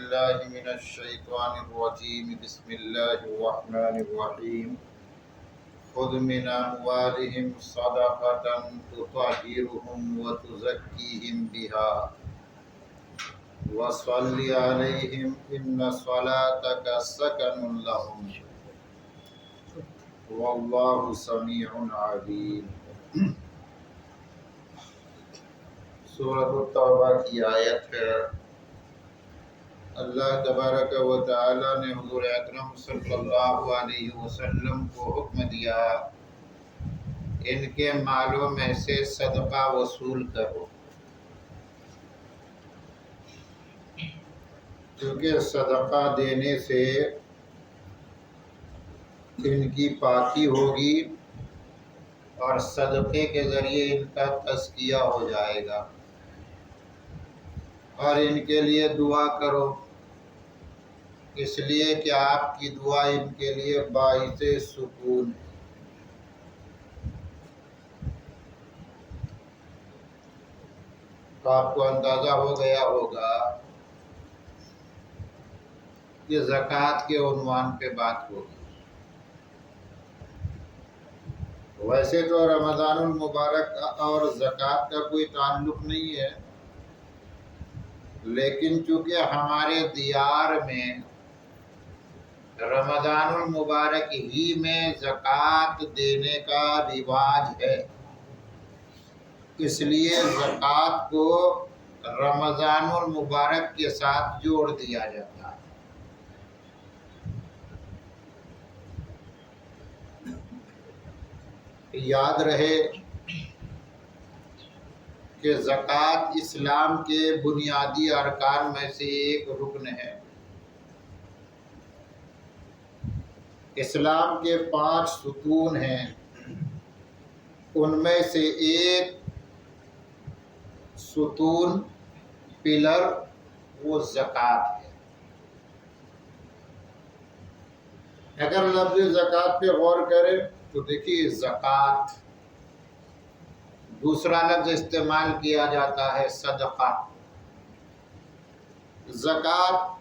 بالله من الشيطان الرجيم بسم الله الرحمن الرحيم خذ من أموالهم صدقة تطهرهم وتزكيهم بها وصل عليهم إن صلاتك سكن لهم والله سميع عليم۔ سورۃ التوبہ کی آیت ہے۔ اللہ تبارک و تعالی نے حضور اکرم صلی اللہ علیہ وسلم کو حکم دیا ان کے مالوں میں سے صدقہ وصول کرو، کیونکہ صدقہ دینے سے ان کی پاکی ہوگی اور صدقے کے ذریعے ان کا تزکیہ ہو جائے گا، اور ان کے لیے دعا کرو، اس لیے کہ آپ کی دعا ان کے لیے باعث سکون ہے۔ آپ کو اندازہ ہو گیا ہوگا کہ زکوٰۃ کے عنوان پہ بات ہوگی۔ ویسے تو رمضان المبارک اور زکوٰۃ کا کوئی تعلق نہیں ہے، لیکن چونکہ ہمارے دیار میں رمضان المبارک ہی میں زکوٰۃ دینے کا رواج ہے، اس لیے زکوٰۃ کو رمضان المبارک کے ساتھ جوڑ دیا جاتا ہے۔ یاد رہے کہ زکوٰۃ اسلام کے بنیادی ارکان میں سے ایک رکن ہے۔ اسلام کے 5 ستون ہیں، ان میں سے ایک ستون پلر وہ زکوٰۃ ہے۔ اگر لفظ زکوٰۃ پہ غور کریں تو دیکھیے زکوٰۃ، دوسرا لفظ استعمال کیا جاتا ہے صدقہ۔ زکوٰۃ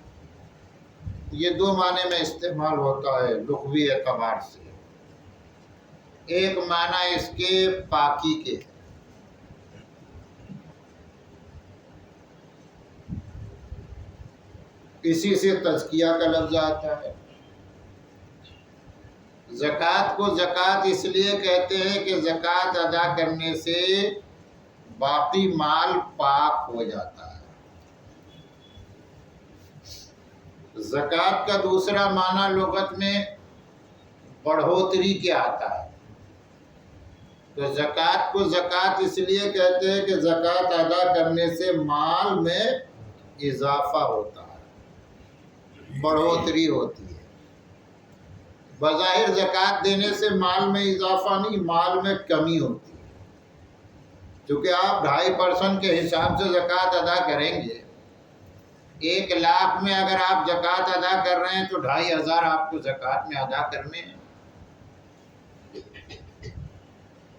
یہ 2 معنی میں استعمال ہوتا ہے لغوی اعتبار سے۔ ایک معنی اس کے پاکی کے، اسی سے تزکیہ کا لفظ آتا ہے۔ زکوٰۃ کو زکوٰۃ اس لیے کہتے ہیں کہ زکوٰۃ ادا کرنے سے باقی مال پاک ہو جاتا ہے۔ زکوٰۃ کا دوسرا معنی لغت میں بڑھوتری کے آتا ہے۔ تو زکوٰۃ کو زکوٰۃ اس لیے کہتے ہیں کہ زکوٰۃ ادا کرنے سے مال میں اضافہ ہوتا ہے، بڑھوتری ہوتی ہے۔ بظاہر زکوٰۃ دینے سے مال میں اضافہ نہیں، مال میں کمی ہوتی ہے، کیونکہ آپ 2.5% کے حساب سے زکوٰۃ ادا کریں گے۔ 1 لاکھ میں اگر آپ زکوٰۃ ادا کر رہے ہیں تو 2,500 آپ کو زکوٰۃ میں ادا کرنے ہیں،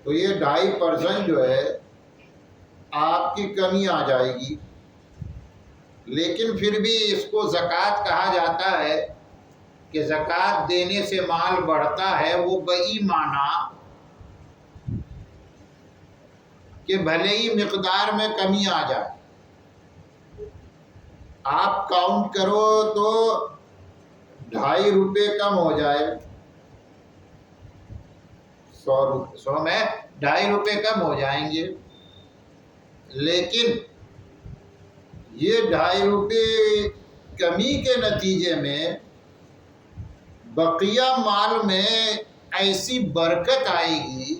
تو یہ 2.5% جو ہے آپ کی کمی آ جائے گی۔ لیکن پھر بھی اس کو زکوٰۃ کہا جاتا ہے کہ زکوٰۃ دینے سے مال بڑھتا ہے، وہ بئی معنی کہ بھلے ہی مقدار میں کمی آ جائے، آپ کاؤنٹ کرو تو 2.5 روپے کم ہو جائے، 100 میں 2.5 روپے کم ہو جائیں گے، لیکن یہ 2.5 روپے کمی کے نتیجے میں بقیہ مال میں ایسی برکت آئے گی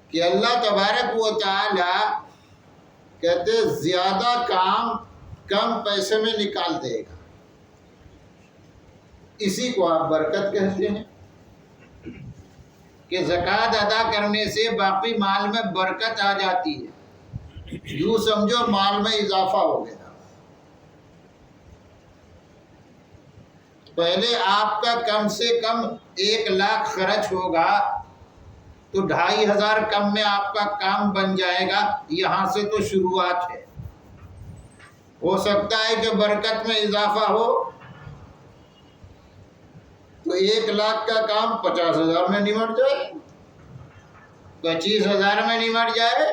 کہ اللہ تبارک و تعالی کہتے زیادہ کام کم پیسے میں نکال دے گا۔ اسی کو آپ برکت کہتے ہیں کہ زکوٰۃ ادا کرنے سے باقی مال میں برکت آ جاتی ہے، یوں سمجھو مال میں اضافہ ہو گیا۔ پہلے آپ کا کم سے کم 1 لاکھ خرچ ہوگا تو 2,500 کم میں آپ کا کام بن جائے گا، یہاں سے تو شروعات ہے۔ ہو سکتا ہے کہ برکت میں اضافہ ہو، تو 1,00,000 کا کام 50,000 میں نمٹ جائے، 25,000 میں نمٹ جائے،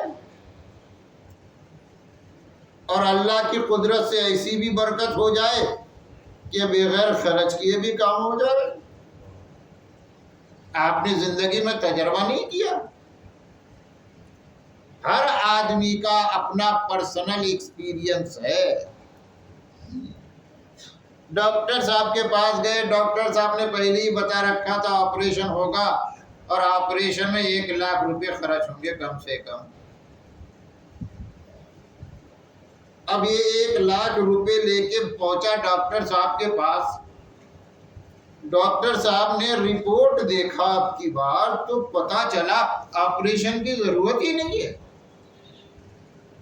اور اللہ کی قدرت سے ایسی بھی برکت ہو جائے کہ بغیر خرچ کیے بھی کام ہو جائے۔ آپ نے زندگی میں تجربہ نہیں کیا؟ ہر آدمی کا اپنا پرسنل ایکسپیرینس ہے۔ ڈاکٹر صاحب کے پاس گئے، ڈاکٹر صاحب نے پہلے ہی بتا رکھا تھا آپریشن ہوگا، اور آپریشن میں 1,00,000 روپے خرچ ہوں گے کم سے کم۔ اب یہ 1,00,000 روپے لے کے پہنچا ڈاکٹر صاحب کے پاس، ڈاکٹر صاحب نے رپورٹ دیکھا اب کی بار تو پتا چلا آپریشن کی ضرورت ہی نہیں ہے،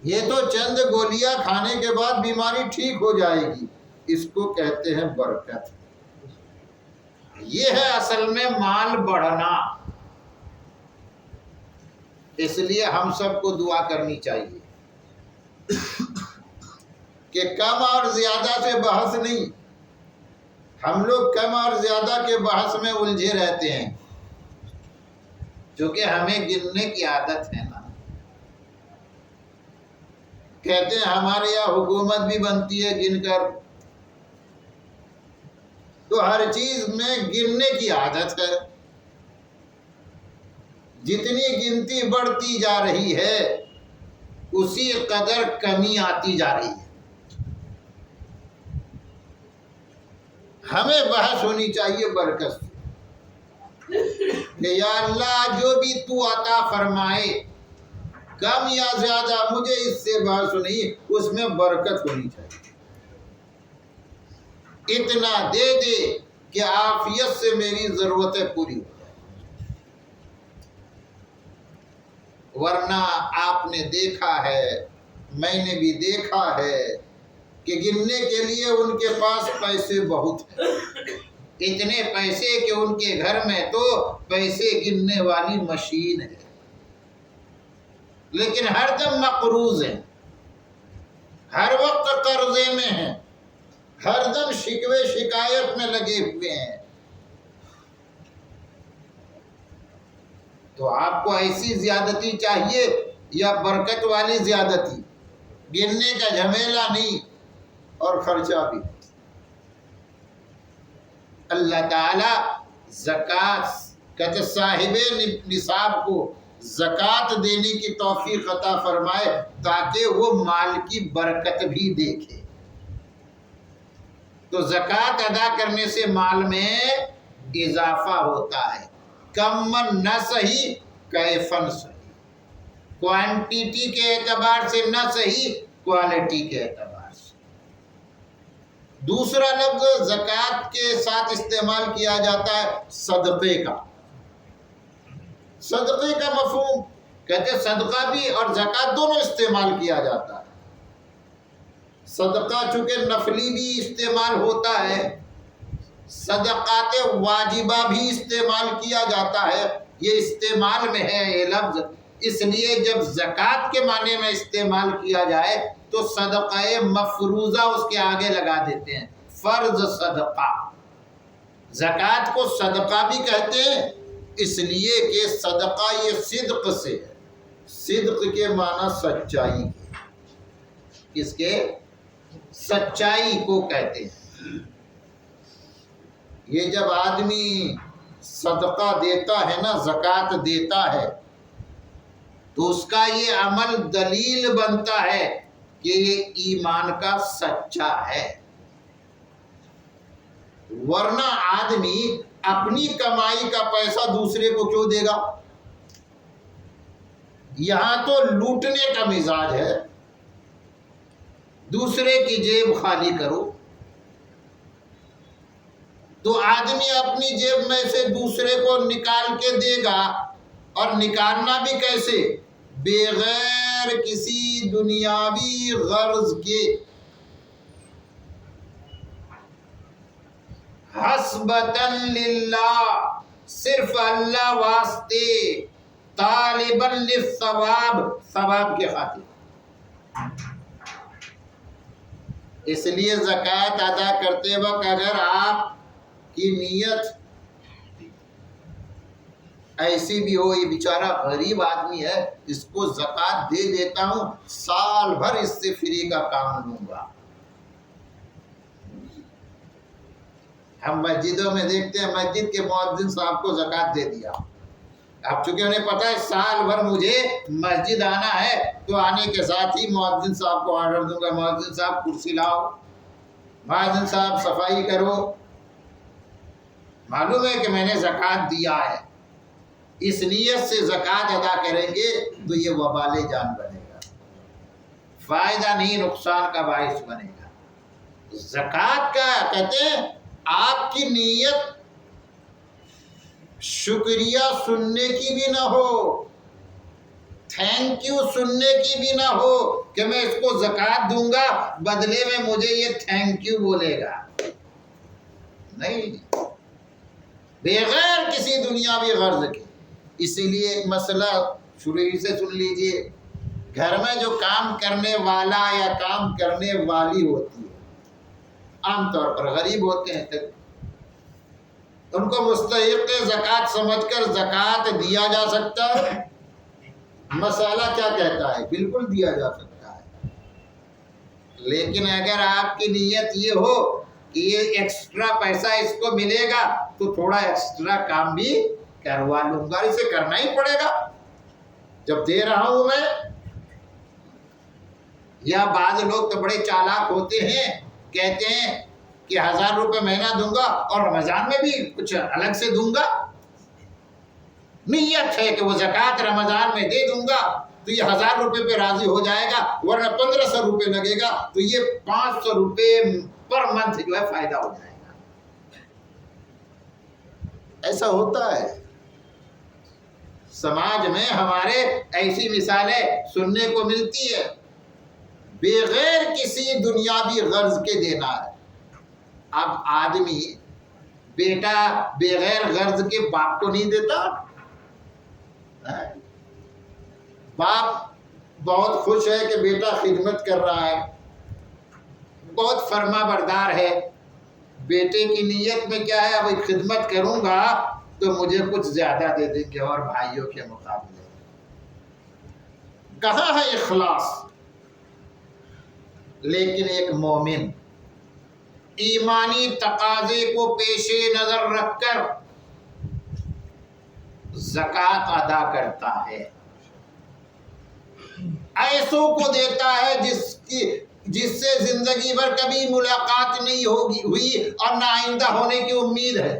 یہ تو چند گولیاں کھانے کے بعد بیماری ٹھیک ہو جائے گی۔ اس کو کہتے ہیں برکت۔ یہ ہے اصل میں مال بڑھنا۔ اس لیے ہم سب کو دعا کرنی چاہیے کہ کم اور زیادہ سے بحث نہیں۔ ہم لوگ کم اور زیادہ کے بحث میں الجھے رہتے ہیں، چونکہ ہمیں گننے کی عادت ہے نا۔ کہتے ہیں ہمارے یہاں حکومت بھی بنتی ہے گن کر، تو ہر چیز میں گننے کی عادت ہے۔ جتنی گنتی بڑھتی جا رہی ہے اسی قدر کمی آتی جا رہی ہے۔ ہمیں بحث ہونی چاہیے برکت سے کہ یا اللہ جو بھی تو عطا فرمائے کم یا زیادہ، مجھے اس سے بحث نہیں، اس میں برکت ہونی چاہیے۔ اتنا دے دے کہ عافیت سے میری ضرورتیں پوری ہو جائیں، ورنہ آپ نے دیکھا ہے، میں نے بھی دیکھا ہے کہ گننے کے لیے ان کے پاس پیسے بہت ہیں، اتنے پیسے کہ ان کے گھر میں تو پیسے گننے والی مشین ہے، لیکن ہر دم مقروض ہیں، ہر وقت قرضے میں ہیں، ہر دم شکوے شکایت میں لگے ہوئے ہیں۔ تو آپ کو ایسی زیادتی چاہیے یا برکت والی زیادتی؟ گننے کا جھمیلا نہیں اور خرچہ بھی۔ اللہ تعالی زکوٰۃ کہتے صاحب نصاب کو زکوٰۃ دینے کی توفیق عطا فرمائے تاکہ وہ مال کی برکت بھی دیکھے۔ تو زکوٰۃ ادا کرنے سے مال میں اضافہ ہوتا ہے، کمن نہ صحیح کیفن صحیح، کوانٹیٹی کے اعتبار سے نہ صحیح، کوالٹی کے اعتبار سے۔ دوسرا لفظ زکوٰۃ کے ساتھ استعمال کیا جاتا ہے صدقے کا۔ صدقے کا مفہوم کہتے صدقہ بھی اور زکوٰۃ دونوں استعمال کیا جاتا ہے۔ صدقہ چونکہ نفلی بھی استعمال ہوتا ہے، صدقات واجبہ بھی استعمال کیا جاتا ہے، یہ استعمال میں ہے یہ لفظ، اس لیے جب زکوٰۃ کے معنی میں استعمال کیا جائے تو صدقہ مفروضہ اس کے آگے لگا دیتے ہیں، فرض صدقہ۔ زکوٰۃ کو صدقہ بھی کہتے ہیں اس لیے کہ صدقہ یہ صدق سے ہے، صدق کے معنی سچائی کے، کس کے؟ سچائی کو کہتے ہیں۔ یہ جب آدمی صدقہ دیتا ہے نا، زکوٰۃ دیتا ہے، تو اس کا یہ عمل دلیل بنتا ہے کہ یہ ایمان کا سچا ہے، ورنہ آدمی اپنی کمائی کا پیسہ دوسرے کو کیوں دے گا؟ یہاں تو لوٹنے کا مزاج ہے، دوسرے کی جیب خالی کرو، تو آدمی اپنی جیب میں سے دوسرے کو نکال کے دے گا، اور نکالنا بھی کیسے؟ بغیر کسی دنیاوی غرض کے، حسبتاً للہ، صرف اللہ واسطے، طالباً للثواب، ثواب کے خاطر۔ اس لیے زکوٰۃ ادا کرتے وقت اگر آپ کی نیت ایسی بھی ہو، یہ بیچارہ غریب آدمی ہے، اس کو زکوٰۃ دے دیتا ہوں، سال بھر اس سے فری کا کام لوں گا۔ ہم مسجدوں میں دیکھتے ہیں مسجد کے مؤذن صاحب کو زکوٰۃ دے دیا، اب چونکہ انہیں پتہ ہے سال بھر مجھے مسجد آنا ہے، تو آنے کے ساتھ ہی مؤذن صاحب کو آرڈر دوں گا، مؤذن صاحب کرسی لاؤ، مؤذن صاحب صفائی کرو، معلوم ہے کہ میں نے زکوٰۃ دیا ہے۔ اس نیت سے زکوٰۃ ادا کریں گے تو یہ وبال جان بنے گا، فائدہ نہیں نقصان کا باعث بنے گا۔ زکوٰۃ کا کہتے ہیں آپ کی نیت شکریہ سننے کی بھی نہ ہو، تھینک یو سننے کی بھی نہ ہو کہ میں اس کو زکوٰۃ دوں گا بدلے میں مجھے یہ تھینک یو بولے گا، نہیں، بغیر کسی دنیاوی غرض کے۔ اسی لیے ایک مسئلہ شروع ہی سے سن لیجئے، گھر میں جو کام کرنے والا یا کام کرنے والی ہوتی ہے، عام طور پر غریب ہوتے ہیں، ان کو مستحق زکوٰۃ سمجھ کر زکوٰۃ دیا جا سکتا ہے؟ مسئلہ کیا کہتا ہے؟ بالکل دیا جا سکتا ہے، لیکن اگر آپ کی نیت یہ ہو کہ یہ ایکسٹرا پیسہ اس کو ملے گا تو تھوڑا ایکسٹرا کام بھی کروا لوں گا، اسے کرنا ہی پڑے گا جب دے رہا ہوں میں۔ یا بعض لوگ تو بڑے چالاک ہوتے ہیں، کہتے ہیں کہ 1000 روپے مہینہ دوں گا اور رمضان میں بھی کچھ الگ سے دوں گا، نیت ہے کہ وہ زکوٰۃ رمضان میں دے دوں گا تو یہ 1000 روپے پہ راضی ہو جائے گا، ورنہ 1500 روپے لگے گا تو یہ 500 روپے پر منتھ جو ہے فائدہ ہو جائے گا۔ ایسا ہوتا ہے سماج میں، ہمارے ایسی مثالیں سننے کو ملتی ہے، بغیر کسی دنیاوی غرض کے دینا ہے۔ اب آدمی بیٹا بغیر غرض کے باپ کو نہیں دیتا، باپ بہت خوش ہے کہ بیٹا خدمت کر رہا ہے، بہت فرما بردار ہے، بیٹے کی نیت میں کیا ہے، اب خدمت کروں گا تو مجھے کچھ زیادہ دے دیں گے اور بھائیوں کے مقابلے۔ کہاں ہے اخلاص؟ لیکن ایک مومن ایمانی تقاضے کو پیش نظر رکھ کر زکوٰۃ ادا کرتا ہے، ایسوں کو دیتا ہے جس سے زندگی بھر کبھی ملاقات نہیں ہوئی اور نہ آئندہ ہونے کی امید ہے،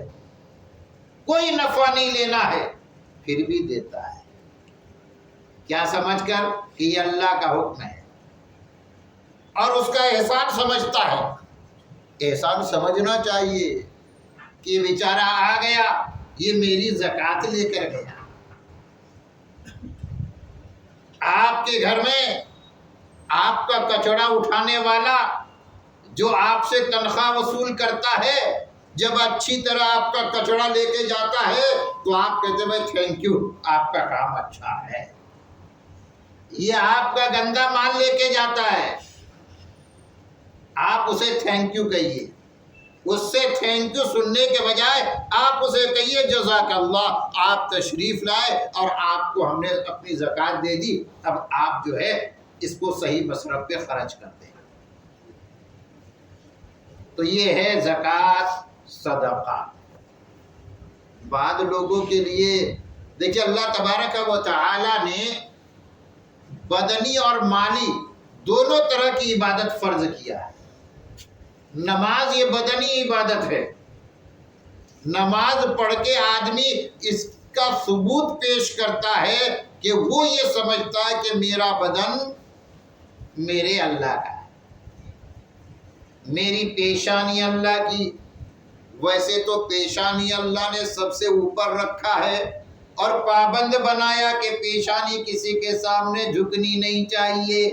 کوئی نفع نہیں لینا ہے، پھر بھی دیتا ہے، کیا سمجھ کر کہ یہ اللہ کا حکم ہے اور اس کا احسان سمجھتا ہے۔ احسان سمجھنا چاہیے کہ بیچارہ آ گیا، یہ میری زکوٰۃ لے کر گیا۔ آپ کے گھر میں آپ کا کچڑا اٹھانے والا جو آپ سے تنخواہ وصول کرتا ہے، جب اچھی طرح آپ کا کچڑا لے کے جاتا ہے تو آپ کہتے ہیں بھائی تھینک یو، آپ کا کام اچھا ہے۔ یہ آپ کا گندا مال لے کے جاتا ہے، آپ اسے تھینک یو کہیے، اس سے تھینک یو سننے کے بجائے آپ اسے کہیے جزاک اللہ، آپ تشریف لائے اور آپ کو ہم نے اپنی زکوٰۃ دے دی، اب آپ جو ہے اس کو صحیح مصرف پہ خرچ کر دیں۔ تو یہ ہے زکوٰۃ صدقہ۔ بعض لوگوں کے لیے دیکھیے اللہ تبارک و تعالی نے بدنی اور مالی دونوں طرح کی عبادت فرض کیا ہے۔ نماز یہ بدنی عبادت ہے، نماز پڑھ کے آدمی اس کا ثبوت پیش کرتا ہے کہ وہ یہ سمجھتا ہے کہ میرا بدن میرے اللہ کا ہے، میری پیشانی اللہ کی۔ ویسے تو پیشانی اللہ نے سب سے اوپر رکھا ہے اور پابند بنایا کہ پیشانی کسی کے سامنے جھکنی نہیں چاہیے،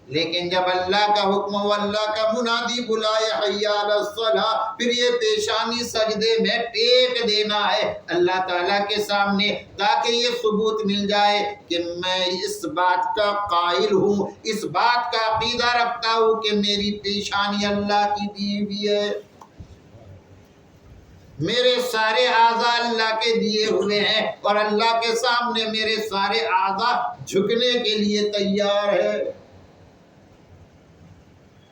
لیکن جب اللہ کا حکم و اللہ کا منادی بلائے حی علی الصلاۃ، پھر یہ پیشانی سجدے میں ٹیک دینا ہے اللہ تعالیٰ کے سامنے، تاکہ یہ ثبوت مل جائے کہ میں اس بات کا قائل ہوں، اس بات کا عقیدہ رکھتا ہوں کہ میری پیشانی اللہ کی دی ہوئی ہے، میرے سارے اعضاء اللہ کے دیے ہوئے ہیں، اور اللہ کے سامنے میرے سارے اعضاء جھکنے کے لیے تیار ہے۔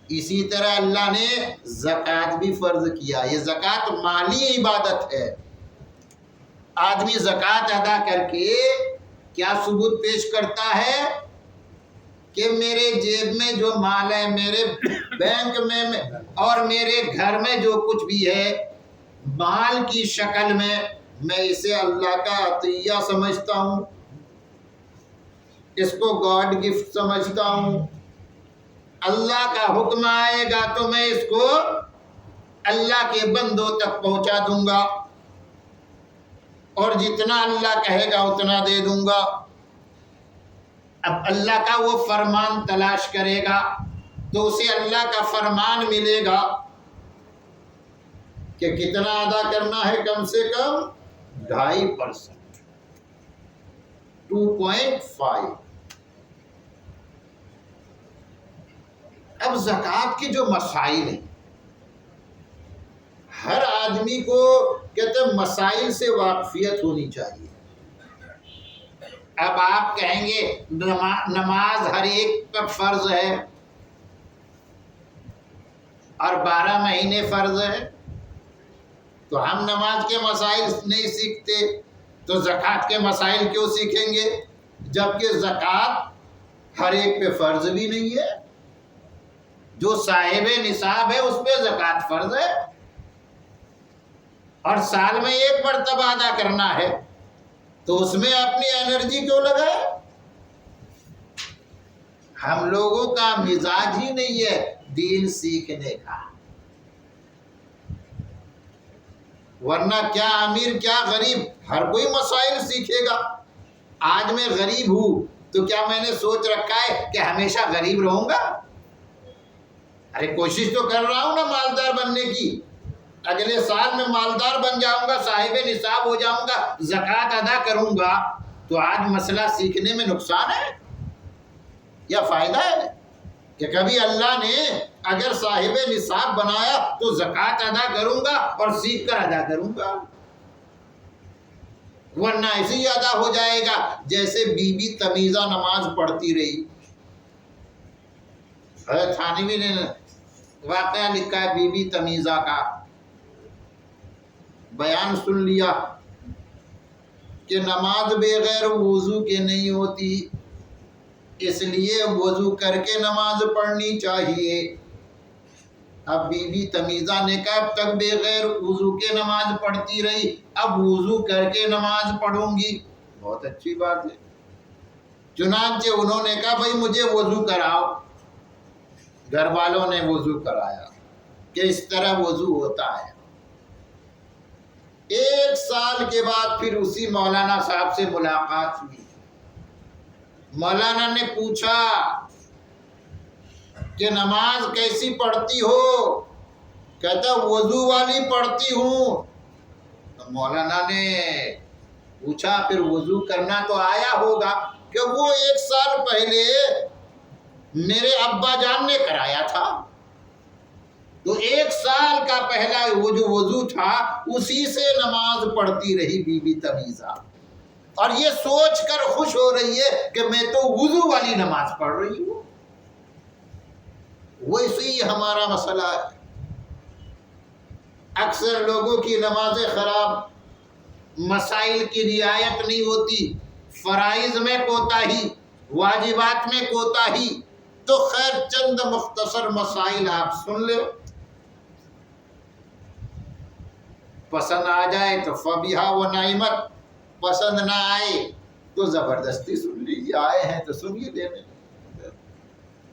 اسی طرح اللہ نے زکوٰۃ بھی فرض کیا۔ یہ زکوٰۃ مالی عبادت ہے۔ آدمی زکوٰۃ ادا کر کے کیا ثبوت پیش کرتا ہے کہ میرے جیب میں جو مال ہے، میرے بینک میں اور میرے گھر میں جو کچھ بھی ہے مال کی شکل میں، میں اسے اللہ کا عطیہ سمجھتا ہوں، اس کو گاڈ گفٹ سمجھتا ہوں۔ اللہ کا حکم آئے گا تو میں اس کو اللہ کے بندوں تک پہنچا دوں گا، اور جتنا اللہ کہے گا اتنا دے دوں گا۔ اب اللہ کا وہ فرمان تلاش کرے گا تو اسے اللہ کا فرمان ملے گا کہ کتنا ادا کرنا ہے، کم سے کم 2.5%، 2.5۔ اب زکوٰۃ کے جو مسائل ہیں، ہر آدمی کو کہتے ہیں مسائل سے واقفیت ہونی چاہیے۔ اب آپ کہیں گے نماز ہر ایک پر فرض ہے اور 12 مہینے فرض ہے، تو ہم نماز کے مسائل نہیں سیکھتے تو زکوٰۃ کے مسائل کیوں سیکھیں گے؟ جبکہ زکوٰۃ ہر ایک پہ فرض بھی نہیں ہے۔ جو صاحب نصاب ہے اس پہ زکوٰۃ فرض ہے، اور سال میں ایک مرتبہ ادا کرنا ہے، تو اس میں اپنی انرجی کیوں لگائے؟ ہم لوگوں کا مزاج ہی نہیں ہے دین سیکھنے کا، ورنہ کیا امیر کیا غریب ہر کوئی مسائل سیکھے گا۔ آج میں غریب ہوں تو کیا میں نے سوچ رکھا ہے کہ ہمیشہ غریب رہوں گا؟ ارے کوشش تو کر رہا ہوں نا مالدار بننے کی، اگلے سال میں مالدار بن جاؤں گا، صاحب نصاب ہو جاؤں گا، زکوٰۃ ادا کروں گا، تو آج مسئلہ سیکھنے میں نقصان ہے یا فائدہ ہے؟ کہ کبھی اللہ نے اگر صاحب نصاب بنایا تو زکوٰۃ ادا کروں گا اور سیکھ کر ادا کروں گا، ورنہ ایسے ہی ادا ہو جائے گا جیسے بی بی تمیزہ نماز پڑھتی رہی۔ حضرت تھانوی نے واقعہ لکھا ہے بی بی تمیزہ کا، بیان سن لیا کہ نماز بغیر وضو کے نہیں ہوتی، اس لیے وضو کر کے نماز پڑھنی چاہیے۔ اب بی بی تمیزہ نے کہا اب تک بغیر وضو کے نماز پڑھتی رہی، اب وضو کر کے نماز پڑھوں گی۔ بہت اچھی بات ہے۔ چنانچہ انہوں نے کہا بھائی مجھے وضو کراؤ، گھر والوں نے وضو کرایا کہ اس طرح وضو ہوتا ہے۔ 1 سال کے بعد پھر اسی مولانا صاحب سے ملاقات ہوئی۔ مولانا نے پوچھا کہ نماز کیسی پڑھتی ہو؟ کہتا وضو والی پڑھتی ہوں۔ تو مولانا نے پوچھا پھر وضو کرنا تو آیا ہوگا؟ کہ وہ 1 سال پہلے میرے ابا جان نے کرایا تھا، تو 1 سال کا پہلا وہ جو وضو تھا اسی سے نماز پڑھتی رہی بی بی تمیزہ، اور یہ سوچ کر خوش ہو رہی ہے کہ میں تو وضو والی نماز پڑھ رہی ہوں۔ ویسے ہی ہمارا مسئلہ ہے، اکثر لوگوں کی نمازیں خراب، مسائل کی رعایت نہیں ہوتی، فرائض میں کوتاہی، واجبات میں کوتاہی۔ تو خیر چند مختصر مسائل آپ سن لو، پسند آ جائے تو فبیہا و نعمت، پسند نہ آئے تو زبردستی سن لیجیے، آئے ہیں تو سنیے دینے،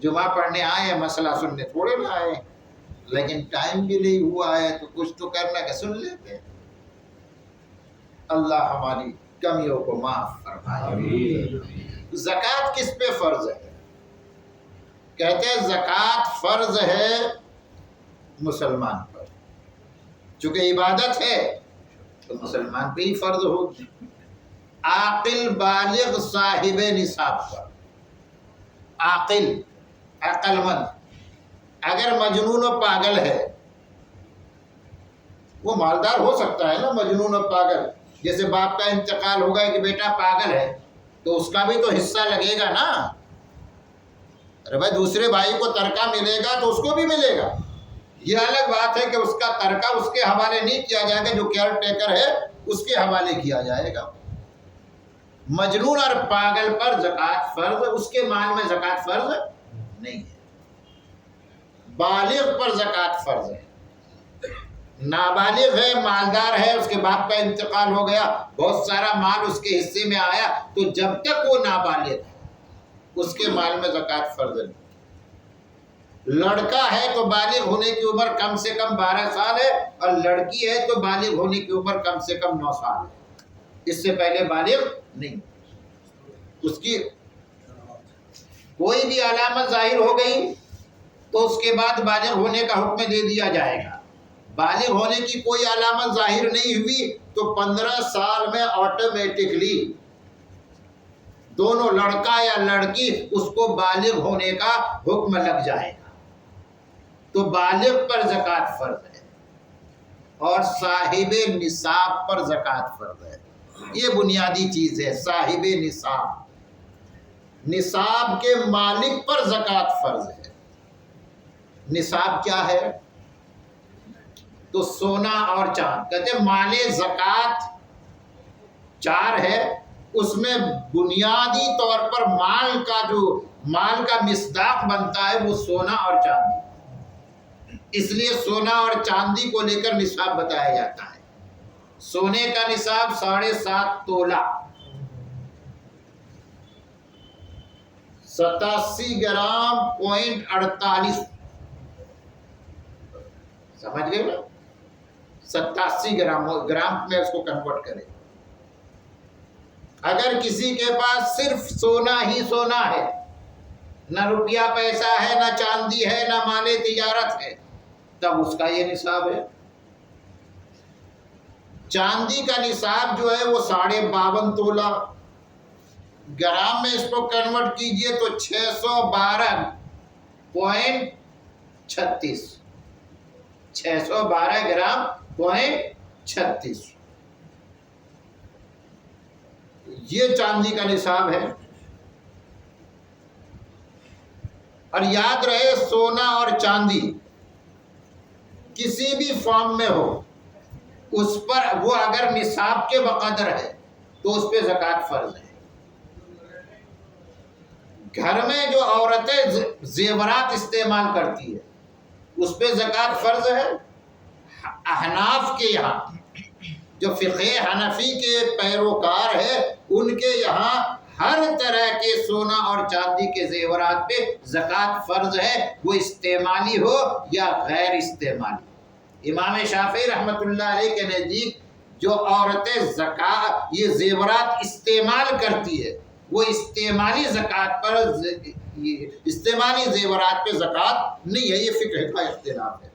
جمعہ پڑھنے آئے ہیں مسئلہ سننے تھوڑے نہ آئے، لیکن ٹائم بھی نہیں ہوا ہے تو کچھ تو کرنا کہ سن لیتے ہیں۔ اللہ ہماری کمیوں کو معاف فرمائے۔ زکوٰۃ کس پہ فرض ہے؟ کہتے ہیں زکوٰۃ فرض ہے مسلمان پر، چونکہ عبادت ہے تو مسلمان پہ ہی فرض ہوگی۔ عاقل بالغ صاحب نصاب پر، عاقل عقل مند، اگر مجنون و پاگل ہے، وہ مالدار ہو سکتا ہے نا مجنون و پاگل، جیسے باپ کا انتقال ہوگا کہ بیٹا پاگل ہے تو اس کا بھی تو حصہ لگے گا نا۔ ارے بھائی دوسرے بھائی کو ترکہ ملے گا تو اس کو بھی ملے گا، یہ الگ بات ہے کہ اس کا ترکہ اس کے حوالے نہیں کیا جائے گا، جو کیئر ٹیکر ہے اس کے حوالے کیا جائے گا۔ مجنون اور پاگل پر زکوٰۃ فرض، اس کے مال میں زکوٰۃ فرض نہیں ہے۔ بالغ پر زکوٰۃ فرض ہے، نابالغ ہے، مالدار ہے، اس کے باپ کا انتقال ہو گیا، بہت سارا مال اس کے حصے میں آیا، تو جب تک وہ نابالغ ہے اس کے مال میں زکوٰۃ فرض نہیں۔ لڑکا ہے تو بالغ ہونے کی عمر کم سے کم 12 سال ہے، اور لڑکی ہے تو بالغ ہونے کی عمر کم سے کم 9 سال ہے، اس سے پہلے بالغ نہیں۔ اس کی کوئی بھی علامت ظاہر ہو گئی تو اس کے بعد بالغ ہونے کا حکم دے دیا جائے گا۔ بالغ ہونے کی کوئی علامت ظاہر نہیں ہوئی تو 15 سال میں آٹومیٹکلی دونوں لڑکا یا لڑکی اس کو بالغ ہونے کا حکم لگ جائے گا، تو بالغ پر زکوٰۃ فرض ہے اور صاحب نصاب پر زکوٰۃ فرض ہے۔ یہ بنیادی چیز ہے، صاحب نصاب، نصاب کے مالک پر زکوٰۃ فرض ہے۔ نصاب کیا ہے؟ تو سونا اور چاند، کہتے ہیں مال زکوٰۃ 4 ہے، اس میں بنیادی طور پر مال کا مصداق بنتا ہے وہ سونا اور چاندی، اس لیے سونا اور چاندی کو لے کر نصاب بتایا جاتا ہے۔ سونے کا نصاب 7.5 تولہ، 87 گرام .48، سمجھ گئے نا؟ 87 گرام میں اس کو کنورٹ کریں۔ اگر کسی کے پاس صرف سونا ہی سونا ہے، نہ روپیہ پیسہ ہے، نہ چاندی ہے، نہ مال تجارت ہے، تب اس کا یہ نصاب ہے۔ چاندی کا نصاب جو ہے وہ 52.5 تولہ، گرام میں اس کو کنورٹ کیجئے تو 612.36، 612 گرام .36، یہ چاندی کا نصاب ہے۔ اور یاد رہے سونا اور چاندی کسی بھی فارم میں ہو، اس پر وہ اگر نصاب کے بقدر ہے تو اس پہ زکوٰۃ فرض ہے۔ گھر میں جو عورتیں زیورات استعمال کرتی ہے اس پہ زکوٰۃ فرض ہے۔ احناف کے یہاں، جو فقہ حنفی کے پیروکار ہے، ان کے یہاں ہر طرح کے سونا اور چاندی کے زیورات پہ زکوٰۃ فرض ہے، وہ استعمالی ہو یا غیر استعمالی۔ امام شافعی رحمۃ اللہ علیہ کے نزدیک جو عورتیں یہ زیورات استعمال کرتی ہے وہ استعمالی زیورات پہ زکوٰۃ نہیں ہے، یہ فقہ کا اختلاف ہے۔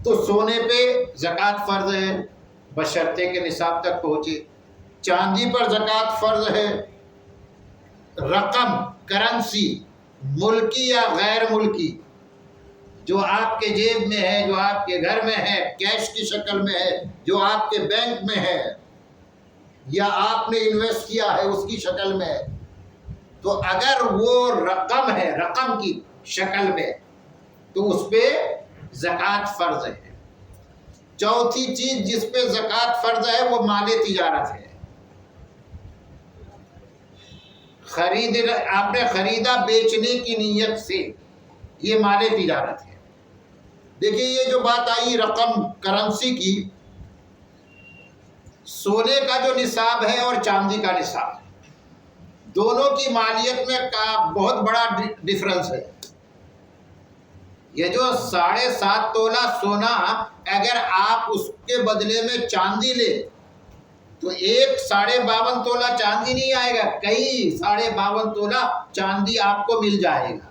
تو سونے پہ زکوٰۃ فرض ہے بشرطے کے نصاب تک پہنچے، چاندی پر زکوٰۃ فرض ہے، رقم کرنسی ملکی یا غیر ملکی جو آپ کے جیب میں ہے، جو آپ کے گھر میں ہے، کیش کی شکل میں ہے، جو آپ کے بینک میں ہے یا آپ نے انویسٹ کیا ہے اس کی شکل میں ہے، تو اگر وہ رقم ہے، رقم کی شکل میں، تو اس پہ زکوٰۃ فرض ہے۔ چوتھی چیز جس پہ زکوٰۃ فرض ہے وہ مال تجارت ہے۔ آپ نے خریدا بیچنے کی نیت سے، یہ مال تجارت ہے۔ دیکھیے یہ جو بات آئی رقم کرنسی کی، سونے کا جو نصاب ہے اور چاندی کا نصاب ہے، دونوں کی مالیت میں بہت بڑا ڈفرنس ہے۔ یہ جو 7.5 تولہ سونا، اگر آپ اس کے بدلے میں چاندی لے تو ایک 52.5 تولہ چاندی نہیں آئے گا، کئی 52.5 تولہ چاندی آپ کو مل جائے گا۔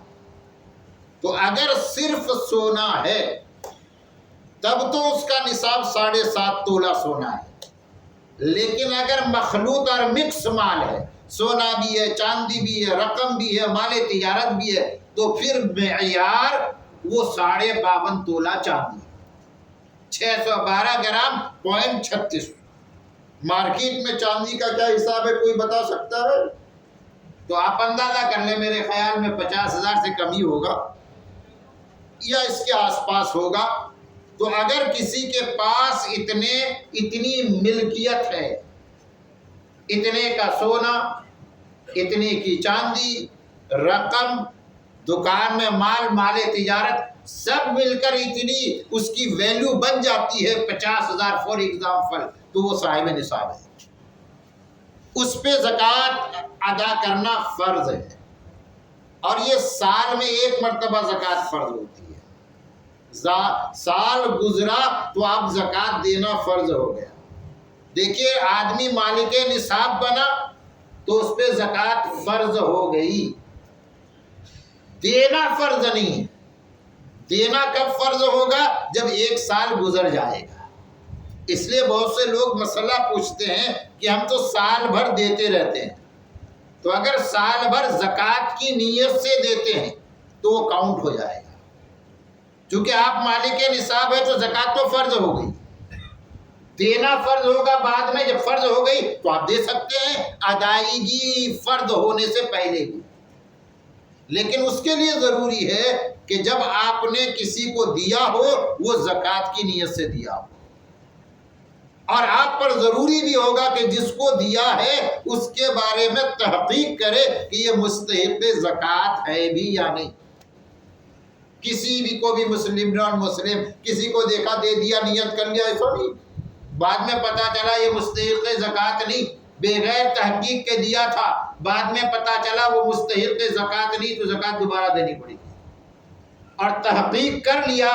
تو اگر صرف سونا ہے تب تو اس کا نصاب 7.5 تولہ سونا ہے، لیکن اگر مخلوط اور مکس مال ہے، سونا بھی ہے، چاندی بھی ہے، رقم بھی ہے، مال تجارت بھی ہے، تو پھر معیار وہ 52.5 تولہ چاندی، 612 گرام .36۔ مارکیٹ میں چاندی کا کیا حساب ہے کوئی بتا سکتا ہے؟ تو آپ اندازہ کر لیں، میرے خیال میں 50,000 سے کم ہی ہوگا یا اس کے آس پاس ہوگا۔ تو اگر کسی کے پاس اتنی ملکیت ہے، اتنے کا سونا، اتنے کی چاندی، رقم، دکان میں مال تجارت، سب مل کر اتنی اس کی ویلیو بن جاتی ہے 50,000 فار ایگزامپل، تو وہ صاحب نصاب ہے، اس پہ زکوٰۃ ادا کرنا فرض ہے، اور یہ سال میں 1 مرتبہ زکوٰۃ فرض ہوتی ہے۔ سال گزرا تو اب زکوٰۃ دینا فرض ہو گیا۔ دیکھیے آدمی مالک نصاب بنا تو اس پہ زکوٰۃ فرض ہو گئی، دینا فرض نہیں ہے۔ دینا کب فرض ہوگا؟ جب 1 سال گزر جائے گا۔ اس لیے بہت سے لوگ مسئلہ پوچھتے ہیں کہ ہم تو سال بھر دیتے رہتے ہیں، تو اگر سال بھر زکوٰۃ کی نیت سے دیتے ہیں تو وہ کاؤنٹ ہو جائے گا، چونکہ آپ مالک نصاب ہے تو زکوٰۃ تو فرض ہو گئی، دینا فرض ہوگا بعد میں، جب فرض ہو گئی تو آپ دے سکتے ہیں ادائیگی فرض ہونے سے پہلے بھی، لیکن اس کے لیے ضروری ہے کہ جب آپ نے کسی کو دیا ہو وہ زکوٰۃ کی نیت سے دیا ہو، اور آپ پر ضروری بھی ہوگا کہ جس کو دیا ہے اس کے بارے میں تحقیق کرے کہ یہ مستحق زکوٰۃ ہے بھی یا نہیں۔ کسی بھی کو بھی مسلم نان مسلم کسی کو دیکھا دے دیا، نیت کر لیا، ایسا نہیں، بعد میں پتا چلا یہ مستحق زکوٰۃ نہیں، بغیر تحقیق کے دیا تھا، بعد میں پتا چلا وہ مستحق زکوٰۃ نہیں، تو زکوٰۃ دوبارہ دینی پڑے گی، اور تحقیق کر لیا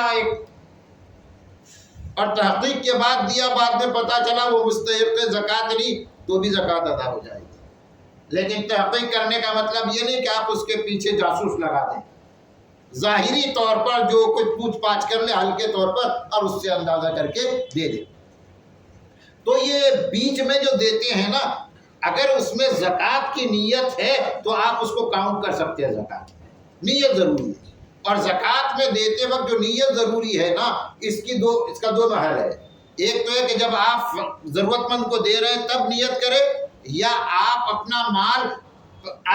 اور تحقیق کے بعد دیا، بعد میں پتا چلا وہ مستحق زکوٰۃ نہیں، تو بھی زکوٰۃ ادا ہو جائے گی۔ لیکن تحقیق کرنے کا مطلب یہ نہیں کہ آپ اس کے پیچھے جاسوس لگا دیں، ظاہری طور پر جو کچھ پوچھ پاچھ کر لے ہلکے طور پر، اور اس سے اندازہ کر کے دے دیں۔ تو یہ بیچ میں جو دیتے ہیں نا، اگر اس میں زکوٰۃ کی نیت ہے تو آپ اس کو کاؤنٹ کر سکتے ہیں، زکوٰۃ نیت ضروری ہے، اور زکوٰۃ میں دیتے وقت جو نیت ضروری ہے نا، اس کا 2 محل ہے۔ ایک تو ہے کہ جب آپ ضرورت مند کو دے رہے ہیں تب نیت کرے، یا آپ اپنا مال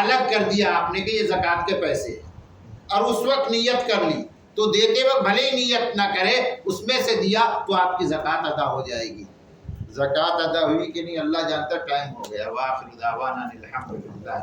الگ کر دیا آپ نے کہ یہ زکوٰۃ کے پیسے ہیں، اور اس وقت نیت کر لی، تو دیتے وقت بھلے ہی نیت نہ کرے، اس میں سے دیا تو آپ کی زکوٰۃ ادا ہو جائے گی۔ زکوٰۃ ادا ہوئی کہ نہیں اللہ جانتا، ٹائم ہو گیا۔ وآخر دعوانا الحمدللہ۔